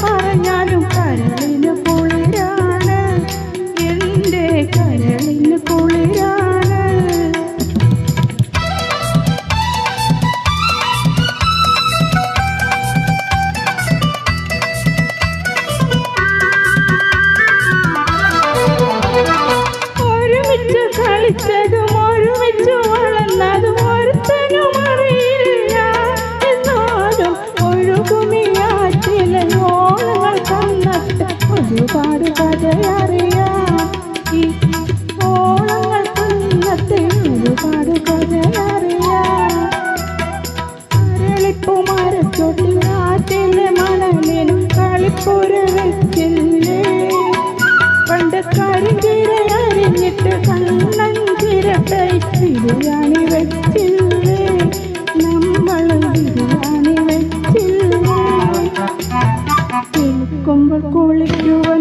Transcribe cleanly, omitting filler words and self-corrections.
പറഞ്ഞാലും കരളിന് കുളിരാണ്, എൻ്റെ കരളിന് കുളിരാണ്. ഒരുമിച്ച് കളിച്ചതും ഒരുമിച്ച് വളർന്നതും ഒരുത്തനും അറിയില്ല. എന്നാലും ഒഴുകുമിയാറ്റിലെ ഓളങ്ങൾ കന്നിട്ട് ഒരുപാട് കഥയറിയാം. ഈ ഓളങ്ങൾ കന്നിട്ട് ഒരുപാട് കഥയറിയാം. അരളിപ്പൂ മരച്ചോട്ടിൽ ആറ്റിലെ മണലിനും കളിപ്പുര വെച്ചില്ലേ. പണ്ട് കരിഞ്ചീര അരിഞ്ഞിട്ട് കണ്ണഞ്ചിരട്ടൈ ബിരിയാണി വെച്ചില്ലേ. നമ്മൾ ബിരിയാണി വെച്ചില്ലേ. കുളിക്കുമ്പോൾ കുളിക്കുക